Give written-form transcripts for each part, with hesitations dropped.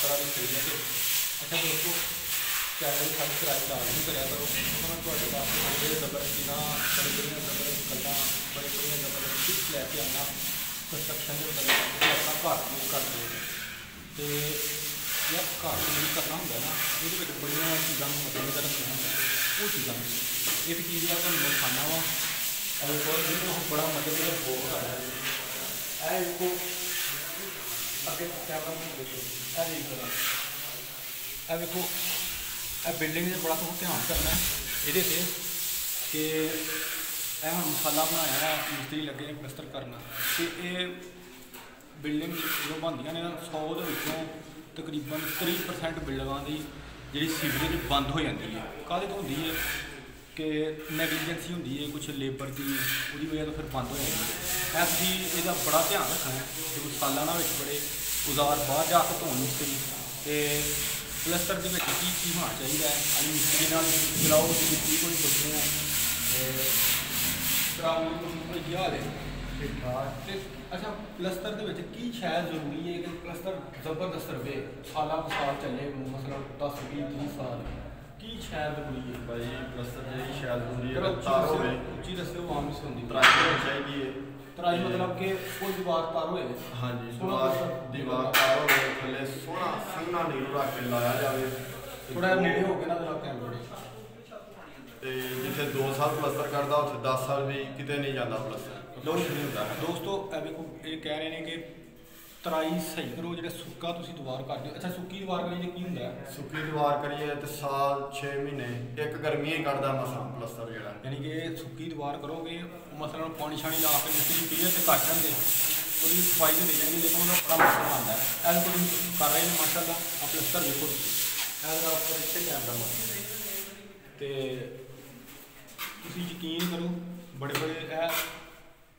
तरह की खरीदने के। अच्छा दोस्तों, चैनल सब्सक्राइब नहीं करा करो, मैं थोड़े वास्ते बड़े जबरदस्ती बड़ी बड़िया जबरदस्त गल्लां बड़ी बड़िया जबरदस्त टिप्स लैके आना कंस्ट्रक्शन के मतलब अपना घर यूज करते हैं। तो यार घर यूज करना होंगे ना, ये बड़िया चीज़ों मद्देनजर रखना होंगे, वो चीज़ा एक चीज़ है मैं खाना वा एक और जिन्होंने बड़ा मद्देनजर हो है इसको अगे कैमरा देखो, देखो बिल्डिंग से बड़ा तुम ध्यान करना है ये कि मसाला बनाया है मिस्त्री लगे ने प्लस्तर करना। तो ये बिल्डिंग जो बनदियां ने 100 के तकरीबन 30% बिल्डिंगों की जी सीवरेज बंद हो जाती है। काहदे तो होंदी है कि नैगलीजेंसी होंदी है कुछ लेबर की, वो वजह तो फिर बंद हो जाती है। ऐसी इसका बड़ा ध्यान रखना है कि मसाला ना बड़े औजार बाहर जाकर धोन मिस्त्री तो प्लस्तर के की होना चाहिए। मिस्त्री चलाओ मिस्त्री को पुछने ठीक ठाक। अच्छा प्लस्तर की शायद जरूरी है कि प्लस्तर जबरदस्त रहे साल साल चले, मतलब 10 20 30 साल की शायद जरूरी है भाई प्लस्तर जी शायद जरूरी है। उच्ची दस्यो आम से होंगी तराई चाहिए, तराई मतलब कि कोई दीवार तार हो। हाँ जी दीवार तार हो थले सोहना संघना नीलो रख के लाया जाए, थोड़ा नेड़े हो गया ना जरा कैमरे जिथे 2 साल प्लस्तर करता उत्थे 10 साल भी कितने नहीं जाता प्लस्तर कुछ नहीं होता है। दोस्तों देखो ये कह रहे हैं कि तराई सही करो जो सुक्का तुम दीवार कर दो। अच्छा सुक्की दीवार करिए की होंगे, सुक्की दीवार करिए तो साल 6 महीने एक गर्मी ही कटता मसला प्लस्तर जो यानी कि सुक्की दीवार करोगे मसलन पानी शानी ला के मिस्त्री क्लीयर से कट देंगे वो सफाई तो दे जाएंगे, लेकिन उन्हें बड़ा मसला आता है। ऐसे कुछ कर रहे हैं माशाल्लाह आप प्लस्तर देखो उपर इतने कैमरा तो यकीन करो बड़े बड़े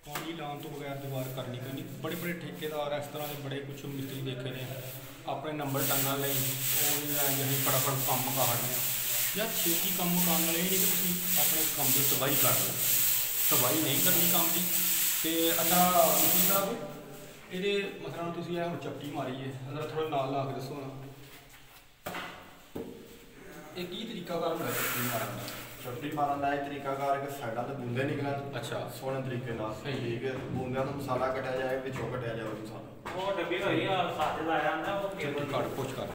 पानी लाने तो बगैर दीवार करनी करनी। बड़े बड़े ठेकेदार इस तरह के बड़े कुछ मिस्त्री देखे ने अपने नंबर टंगन लगी फटाफट काम मुकाने या छेती काम मुकाने वाले नहीं कि तुम अपने काम की तबाही कर लो, तबाही नहीं करनी काम की। तो अच्छा मिस्त्री साहब ये मतलब तुम हम चपटी मारी है अगर थोड़ा नाल ला के दसो ना ये की तरीकाकार होना चपटी मारन का? चपटी मारन का तरीकाकार कि साइडा तो बूंदे निकलन अच्छा सोहने तरीके ठीक है, बूंदे तो मसाला कटिया जाए पिछों कटिया जाए मसाला वो डब्बी होई आ साथ लाया आंदा वो केबल कट पुश कर